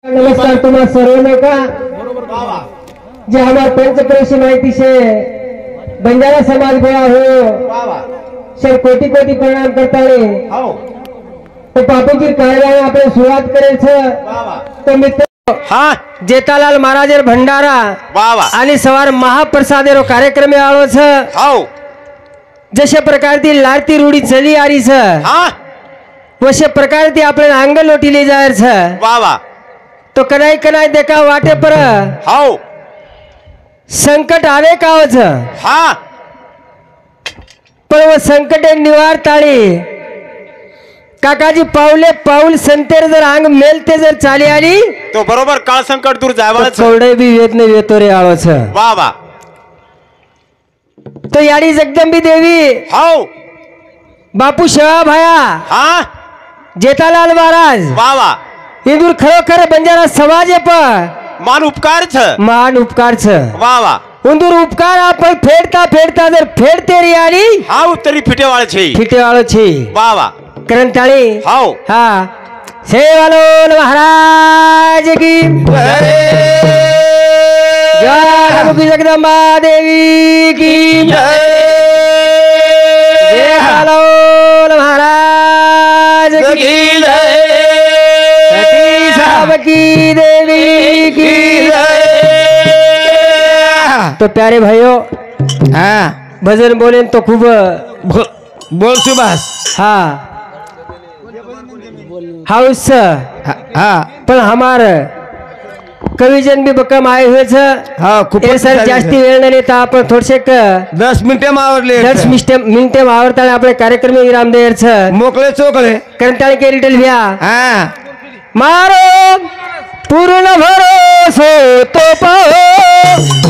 नमस्कार तुम्हारा सर्व का जे हमारे पंचक्रोशी माहिती से बंजारा समाज बड़ा हो सर कोटी कोटी प्रणाम करता है तो बापूजी कार्यालय आपण सुरुवात करेल तो मित्र हाँ जेठालाल महाराज भंडारा आणि सवार महाप्रसाद कार्यक्रम आलो छ जशा प्रकार ती लारती रूढी चली आरी छ वशे प्रकार ती आपण अंग लोटीले जायर छ तो कनाई कनाई देखा वाटे पर संकट आवे का पर वो संकट निवारताळी काकाजी पावले पाऊल संतेर जर अंग मेलते जर चाली आली तो बरोबर काळ संकट दूर जायवा कवडे बी वेत नाही वेतो रे आळो छ वाह तो याडी जगदंबी देवी बापू शेवा भाया जेठालाल महाराज वाह इंदूर खरोखर बंजारा समाज पर मान उपकार छ मान उपकार छ वाह उंदूर उपकार आपण फेडता फेडता जर फेडते रे आली तरी फिटेवाळ छे फिटेवाळो छे वाह करंताळी हाँ सेवालोल महाराज की जय जगदम्बा देवी की सेवालोल महाराज की सती सावकी देवी की तो प्यारे भाइयों भजन बोले तो खूब बोल सुभाष हाउस पण हमारे कविजन भी बकम आए हुए थे सर जास्ती वेळ न लेता आपण थोडसे 10 मिनिटे मावरले 10 मिनिटे मावरता आपले कार्यक्रम विराम देर छ मोकळे चोकळे करंताळी के रिटेल भ्या मारो पूर्ण भरोसो तो पाहो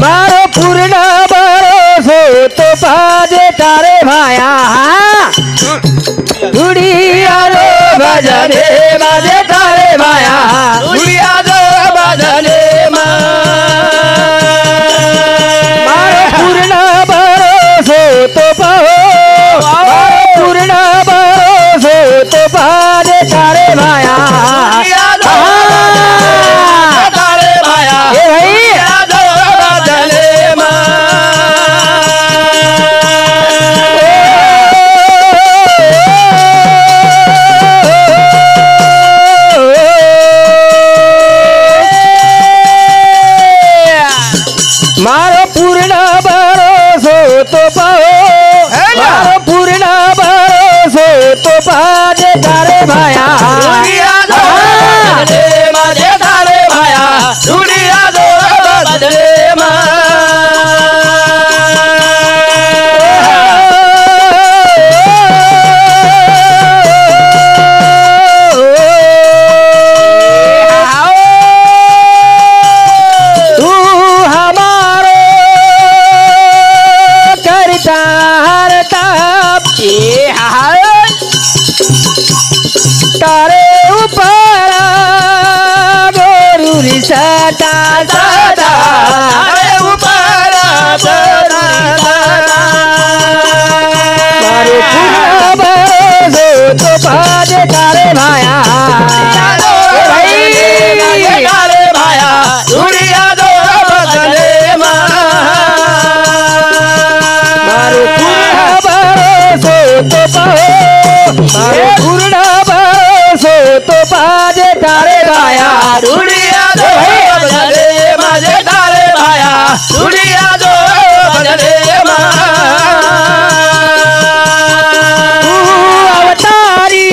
मारो पूर्ण भरोसो तो पाजे तारे भाया उड़िया रो भजने बाजे तारे भाया उड़िया रो भजने मारो पूर्ण भरोसो तो पाहो मारो पूर्ण भरोसो तो पाजे तारे भाया मारो पूर्ण भरोसो तो पाहो मारो पूर्ण भरोसो तो पाजे तारे भाया माझे तारे भाया दुनिया दो बदले तारे ऊपर गोरुरी सदा सदा तारे ऊपर सदा सदा मारे पूर्ण भरोसो तो पाजे तारे भाया तारे भाया दुनिया दो बदले मारे पूर्ण भरोसो तो पाहो मारे पूर्ण तो बाजे तारे भाया दुनिया दो बदले माजे तारे भाया दुनिया दो बदले अवतारी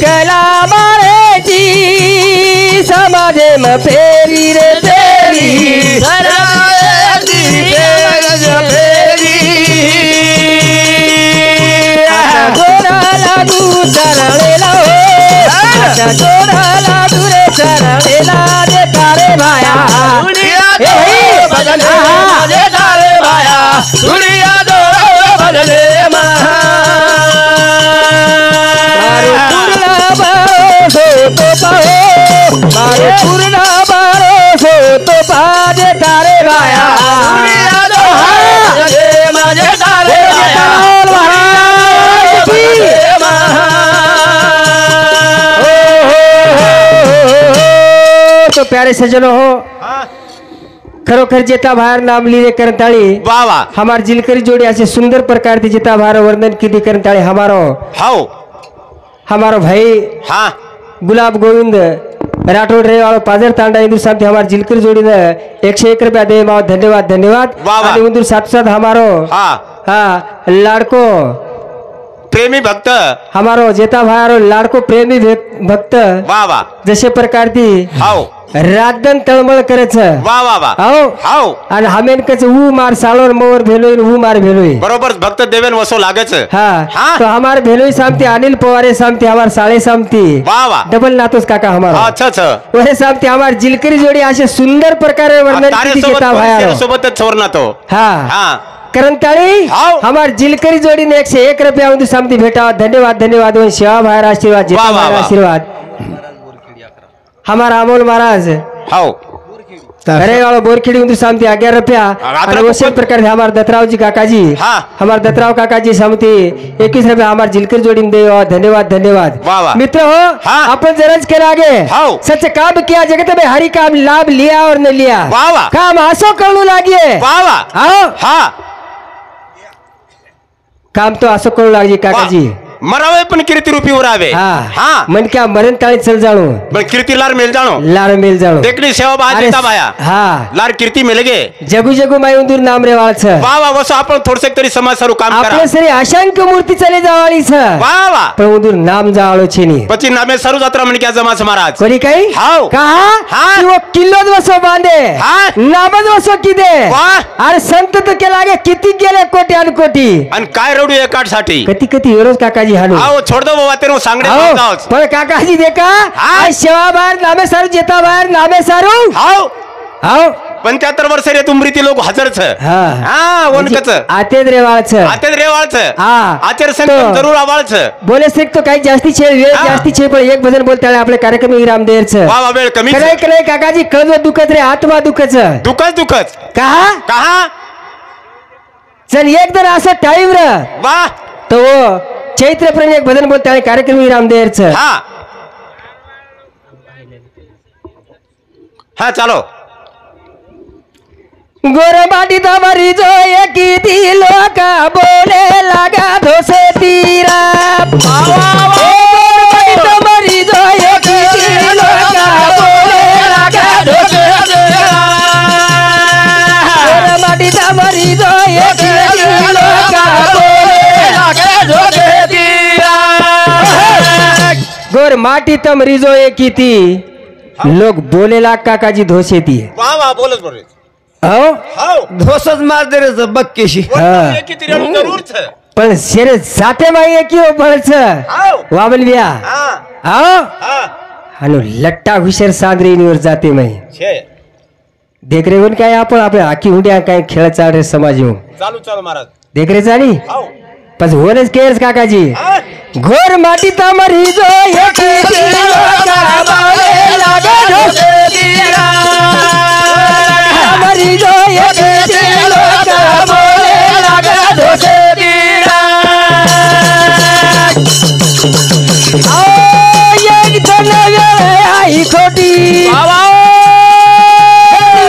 कला मारे जी समाजे में फेरी रे फेरी जोड़ा लागू चरणे लाओ जोड़ा लागू रे चरणे ला दे तारे भाया दे तारे भाया दुनिया दो बदले पूर्ण भरोसो तो पाजे तारे गाया माझे तारे तो प्यारे सज्जनों हो खरोखर जेता बाहेर नाम लिहिले करताळी वाह वाह हमार जिलकरी जोड़ी ऐसे सुंदर प्रकार की जेता बाहर वर्णन की दी करताळी हमारो भाई हाँ गुलाब गोविंद राठोड रे वालो पाजर तांडा इंदुर साथ हमार जिलकरी जोड़ी ने 101 रुपया दे माओ धन्यवाद धन्यवाद वाह वाह। आणि इंदुर साथ साथ हमारो हाँ हाँ लाड़को प्रेमी भक्त हमारो जेता भाई लाड़को प्रेमी भक्त वाह वाह जसे प्रकार ती हाव रातदन तळमळ करच वाह वाह वाह हो हाव आणि हमेन कच ऊ मार सालोर मोर भेलोय ऊ मार भेलोय बरोबर भक्त देवेन वसो लागेच हाँ हाँ। तो हमारे भेलोई सामती अनिल पवारे सामती हमारे साले सामती वाह वाह डबल नातोस काका हमारा अच्छा अच्छा वहे सामती हमारे जिलकरी जोड़ी असे सुंदर प्रकारे वर्णन तारे की सोबत जेता भाई सोबतच छोरना तो हाँ हाँ करंताळी हाव। हमार जिलकरी जोड़ी ने 101 रुपया उंदू सामती भेटा धन्यवाद धन्यवाद वन शिवा भाई आशीर्वाद जेता वाह, वाह, भाई वाह। आशीर्वाद हमारा अमोल महाराज हाव अरे वाला बोरखेड़ी उंदू सामती 11 रुपया रात्र और को उसी कौन- प्रकार हमारे दत्तराव जी काका जी हाँ। हमारे दत्तराव काका जी सामती 21 रुपया हमारे जिलकर जोड़ी में दे और धन्यवाद धन्यवाद वाह, वाह। मित्र हो हाँ। अपन जरज के आगे हाओ। सच काम किया जगत में हरि काम लाभ लिया और न लिया वाह, वाह। काम आसो करू लागिए वाह वाह आओ हाँ काम तो आसो करू लागिए काका वाह। जी मरावे पण कीर्ती रूपी उरावे हाँ हाँ मन क्या मरण ताळी चल जाणू पण कीर्ती लार मिल जानो लार मिल जाणू देखली सेवा बहा अरे, देता भाया हाँ लार कीर्ती मिल गे जगू जगू माई उंदूर नाम रे वाळछ वाह वाह वसो आपण थोडसे तरी समाज सारू काम करा आपले सरी अशांक मूर्ती चले जावाळी छ वाह वाह पण उंदूर नाम जावाळो छेनी પછી નામે સારું જાત્રા મને ક્યાં જમાસ મહારાજ कोणी काही हाव. कहा हाँ. कि वो किल्लो वसो बांधे हाँ. नामज वसो किदे वाह. अरे संत तो के लागे किती गेले कोटी आणि कोटी અને काय रडू एकाट साठी कती कती एरोज काकाजी हाणू આવો છોડ दो बाबा तेरो सांगडे आओ, बोलताओच पण काकाजी देखा हाँ. आज सेवा बाहेर नामे सारू जेता बाहेर नामे सारू हाव आओ 75 वर्ष रे तुमरी ती लोक हजर छ हा हा वनकच आतेद रे वाळछ आते रेवाळ छ हाँ. आचार संत तो- जरूर आवाळ छ बोले सिक तो काही जास्ती छे वेळ हाँ. जास्ती छे पण एक भजन बोलताळे आपले कार्यक्रम विराम देर छ वा वा वेळ कमी कनाई कनाई काकाजी कळव दुखत रे आत्मा दुखच दुखच दुखच कहा कहा चल एक जर असं टाईम र वाह तो वो चैत्र प्रेम एक भजन बोलता है कार्यक्रम विराम देर छ हा हा चालो गोरबाटी तमरी जो एक दिलो का बोले लगा धोसे तीरा गोरबाटी तमरी जो एक दिलो का बोले लगा धोसे गोरबाटी तमरी जो एक दिलो का बोले लगा धोसे गोर माटी तम रिजो एक थी लोग बोले लाग काकाजी धोसे ती वाह वाह बोलच बोल हो हाव धोसच मार दे रे बक्केशी हाँ. एकी तरी रडू जरूर छ पण शेरे जाते माई एक हो बळच हाव वाबल बिया हा हो हा आणि लट्टा हुशर सांद्रीनीवर जाते माई छे देख रे कोण काय आपण आपल्या हाकी हुंड्या काय खेळ चाल रे समाज येऊ चालू चालू महाराज देख रे चाली हाव पण होणच केस काकाजी हा घोर माटी तमरी जो एक दिलो का बोले लगा धोसे तीरा तमरी जो एक दिलो का बोले लगा धोसे तीरा आओ एक धन आई खोटी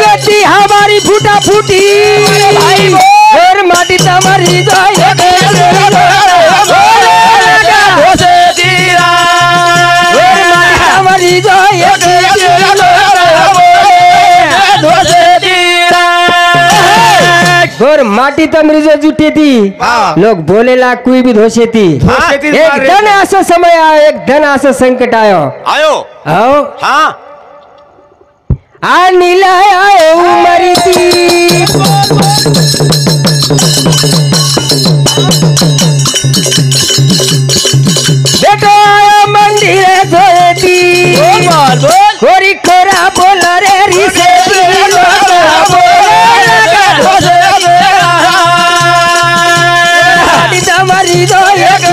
व्यक्ति हमारी फूटा फूटी घोर माटी तमरी जो एक दिलो का बोले लगा धोसे तीरा घोर माटी तमरी जो एक दिलो का बोले धोसे तीरा घोर माटी तमरी जो जुटी थी हाँ. लोग बोलेला कोई भी धोसे थी धोसेतीच एक मारे. धन असं समय आयो एक धन असं संकट आयो आयो हो हा आणि आयो उमरी ती बेटो आयो मंदिर जोती खोरी खोरा बोल रे रिसे मरी जो एक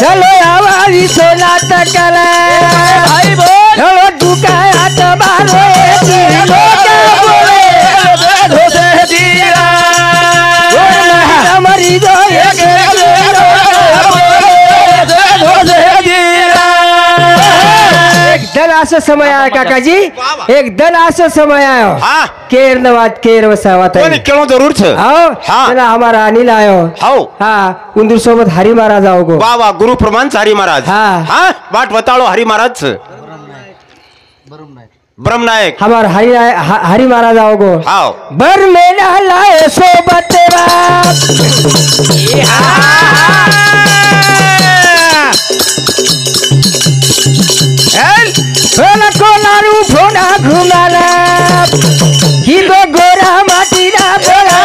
चलो आवा विश्वनाथ कला भाई बोल चलो दुकात बारो मरी दो दल असं समय आहे काकाजी एक दल असं समय आयो हाँ केर नवात केर वसावत कोणी केळो जरूर छ आओ हाँ। चला हमारा अनिल आयो हाओ हाँ उंदूर सोबत हरी महाराज आओ गो वा वा गुरु प्रमाण हरी महाराज हाँ। हाँ बाट बताळो हरी महाराज ब्रह्मनायक हमारा हरी महाराज आओ गो हाओ बर मेला लाए सोबत कोलारू फोना घुमाला हिरो गोरा माटीरा बोला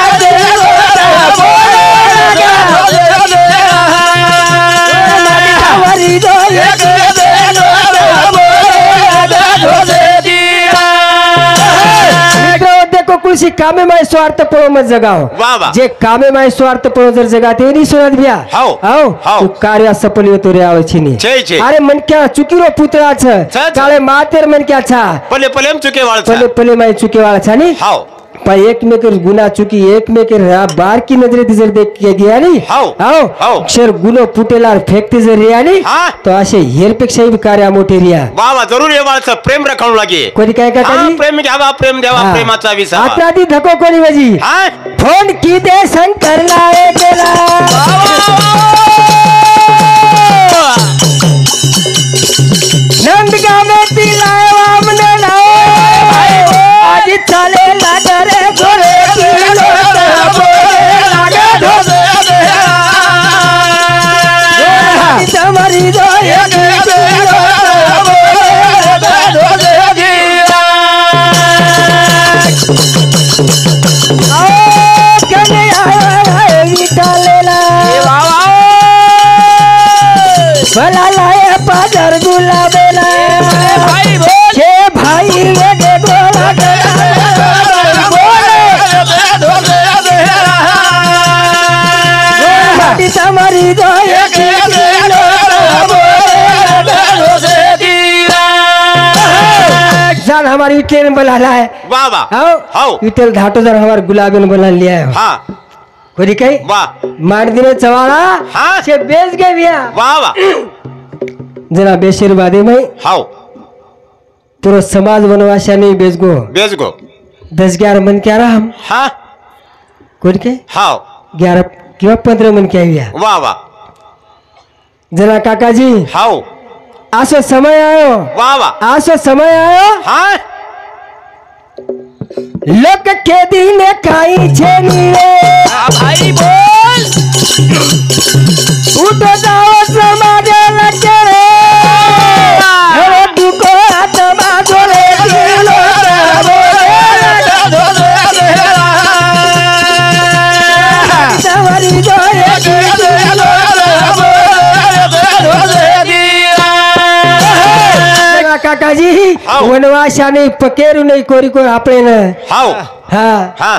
देखो कुछ कामे में स्वार्थ पड़ो मत जगाओ वाह वाह जे कामे में स्वार्थ पड़ो जर जगाते नहीं सुनत भैया हाओ आओ हाओ तू कार्य सफल होतो रे आवे छिनी छे छे अरे मन क्या चुकीरो पुतळा छ छ. काळे मातेर मन क्या छा पले पलेम चुके वाळ पले पले माय चुके वाला छा नी हाओ पर एक में कर गुना चुकी एक में कर बार की नजरे तिजर देख के गया नी हाओ आओ हाओ अक्षर गुनो फुटेला फेकते जर रिया नी हाँ तो असे हेरपेक्षा बी कार्य मोठे रिया वा वा जरूर ये वाळ प्रेम रखणू लागे कोणी काय काय हाँ करी प्रेम घ्यावा प्रेम द्यावा प्रेमाचा विसावा आता ती धको कोणी वजी हाँ फोन की दे शंकर लाए केला नंद गावे तिलाय वामने लाओ आज चाले लागरे गोरे किलो लागे ढोले तमरी दो एक भला लाए पाजर गुलाबेला छे भाई लगे गोला तमरी दो जान हमारी विटेल में बना है वाह वाह आओ हाओ विटेल घाटो जर हमारे गुलाबेल बना लिया है हाँ कोई कहीं वाह मार दिने चवाड़ा हाँ। से बेच गए भैया वाह वाह जरा बेशिर बादे में हाओ पूरा समाज वनवासा नहीं बेच गो बेच गो 10-11 मन क्या रहा हम हाँ कोई के हाओ 11 किंवा 15 मन क्या हुआ वाह वाह जरा काका जी हाओ आसो समय आयो वाह वाह आसो समय आयो हाँ लोक के दिन खाई छेनी भाई बोल उठो जाओ समाज लगे रे अरे दुको आत्मा जोरे दिलो सवारी काका जी वनवासा नहीं पकेरू नहीं कोरी को आपने न हाओ हाँ हाँ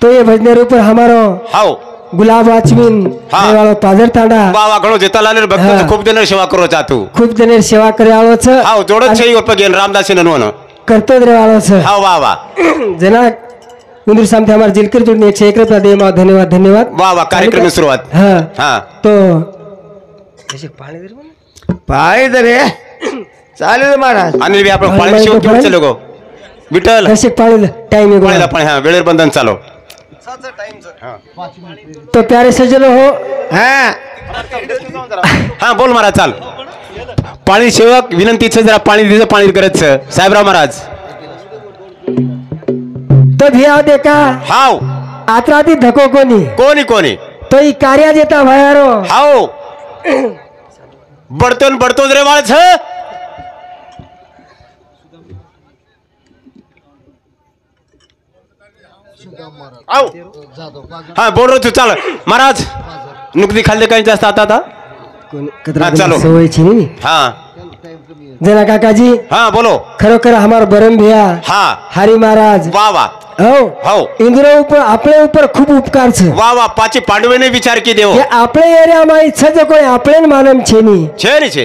तो ये भजनेर ऊपर हमारो हाओ गुलाब वाचवीन हाँ। वाळो पाजर तांडा वाह वाह घणो जेतालाल भक्त हाँ। खूप देणार सेवा करो जातू खूप जनेर सेवा करे आलो छ हाओ जोडत छे उप गेन रामदास ननवन करतो रे वाळो छ हाओ वाह वाह जना उंदूर सामने हमारे जिलकर जोड़ने 101 रुपया दे मां धन्यवाद धन्यवाद वाह वाह कार्यक्रम की शुरुआत हाँ हाँ तो पाय रे चालेल महाराज अनिल भी आपण पाणी पाणी शिव तो घेऊन पाणी. चलो गो विठ्ठल कसे पाळील टाइम पाणीला पाणी हाँ वेळेर बंधन चालो तो प्यारे सजनो हो हा हाँ बोल महाराज चाल पाणी सेवक विनंतीच जरा पाणी दिलं पाणी करत साहेबराव महाराज तो भिया देखा हाव आत्राती धको कोणी कोणी कोणी तो ही कार्या देता भयारो हाव बडतोन बडतोच रे वाळच आओ हाँ बोल रहे तू चाल महाराज नुकती खाल्ले काही जास्त आता हाँ, चलो. सवय छी नी हाँ जना काका जी हाँ बोलो खरोखर हमार बरम भैया हाँ हरी महाराज वाह वाह हो इंद्र ઉપર આપણે ઉપર ખૂબ ઉપકાર છે વાહ વાહ પાછી પાંડવેને વિચાર કી દેવો કે આપણે એરિયામાં ઈચ્છા છે કોઈ આપણે માનમ છે ની છે ને છે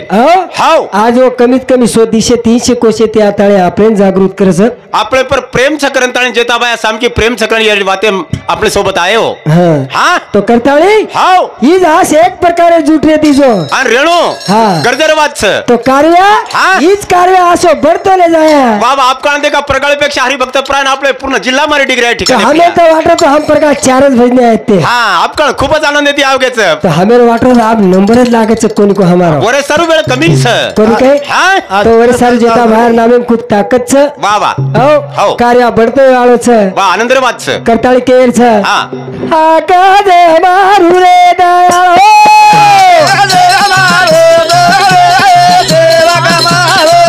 હાઉ આ જો કમીત કમી 100 દિશે 300 કોશે ત્યાં તાળે આપણે જાગૃત કરે છે આપણે પર પ્રેમ ચક્રન તાણે જેતા ભાઈ સામ की प्रेम चक्रण ये बातें આપણે सोबत आए हो हां तो करताળી हाउ ઈ દાસ એક પ્રકારે જૂટરે દીજો આ રેણો हां ગરજર વાત છે तो कार्य ઈ જ કાર્ય આસો बढ़तो ले जाया वाह वाह आप कान देखा प्रगल्पेक्षा हरिभक्त प्राण आपले पूर्ण जिल्हा मारे डिग्री ठिकाणी हमें तो वाटो तो हम प्रकार चारच भजने आहेत ते हां आप कान खूपच आनंद येते आवगेच तो हमें वाटो आप नंबरच लागेच कोणी को हमारा वरे सारू वेळ कमी छ कोणी काय हां तो वरे सारू जेता बाहेर नामे खूप ताकद छ वाह वाह हो कार्य बढ़तो आलो छ वाह आनंद बात छ करताળી केर छ हां आका दे मारू रे दयाळो दे मारू देवा कमारो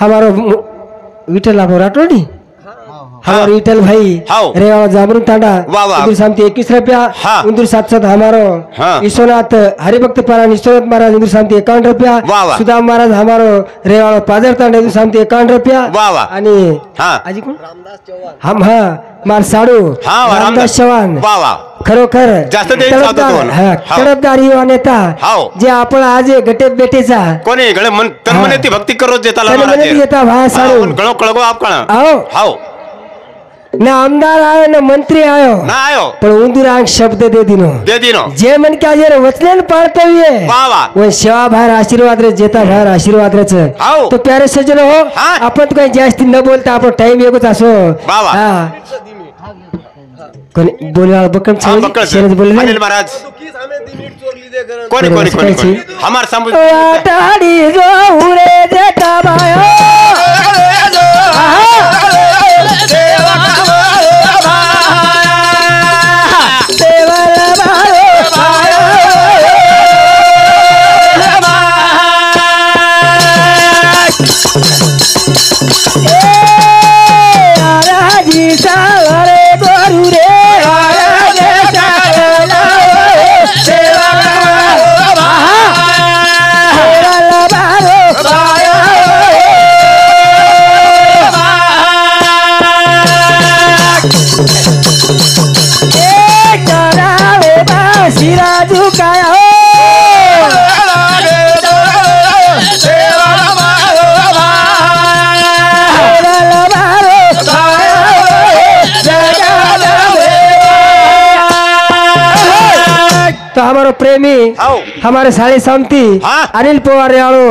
हमारो विठल आपो राठोडी हमारो विठल भाई रेवा जामरून तांडा इंदुर शांति 21 रुपया इंदुर साथ हमारो ईश्वरनाथ हरिभक्त परायण ईश्वरनाथ महाराज इंदुर शांति 51 रुपया सुदाम महाराज हमारो रेवा पाजर तांडा इंदुर शांति 51 रुपया आणि आजी कोण रामदास चव्हाण हम मार साडू रामदास चव्हाण खरोखर जास्त तडपदारी नेता जे आपण आज गटे बेटेचा कोणी गळे मन तन मनेती भक्ती करो देता येता भा साडू गळो कळगो आप कळा हाव न आमदार आयो न मंत्री आयो ना आयो पण उंदुरांग शब्द दे दिनो जे मन के आज वचनेन पाळतो ये वाह वाह वो सेवा भार आशीर्वाद रे जेता भार आशीर्वाद रे तो प्यारे सज्जन हो आपण तो काही जास्ती न बोलता आपण टाइम येगोच असो वाह वाह हां कोणी बोलवा बकम शरद बोलले अनिल महाराज कोणी कोणी कोणी हमार समझ टाडी जो उरे जेता बायो तो हमारो प्रेमी हमारे साले सामती अनिल पवार रेवाळो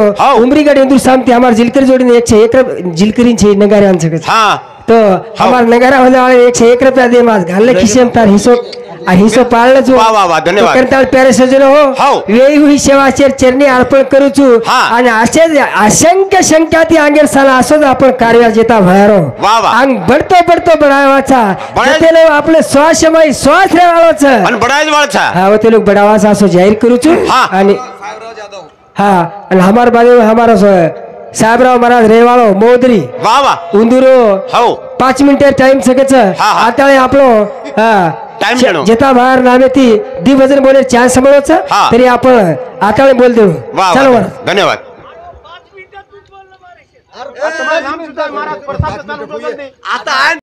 उमरीगड इंदूर सामती हमार जिलकर जोडीने 101 जिलकरींचे नगारे आण सकत तो हमार नगारा वाले 101 रुपया दे मास घालले खिशेम तार हिशो पाळलं जो वाह वाह धन्यवाद करताल प्यारे सजन हो वेई हुई सेवा चरणी अर्पण करू छु आणि असे असंख्य संख्याती अंगेर साला असोच आपण कार्य जेता भयारो अंग बढ़तो बढ़ावाचा ते लोक आपले श्वासमय श्वास रेवाळोच आणि बडायच वाळचा हा ते लोक बडावाचा असो जाहीर करू छु आणि आणि हमार बाजू हमारा साहेबराव महाराज रेवाळो मोदरी वाह वाह उंदुरो 5 मिनिट टाइम सकच आता आपलो टाइम जेता बाहेर नामे ती दिवजन बोले चार समोरच तरी आपण आता बोल देऊ चलो धन्यवाद आता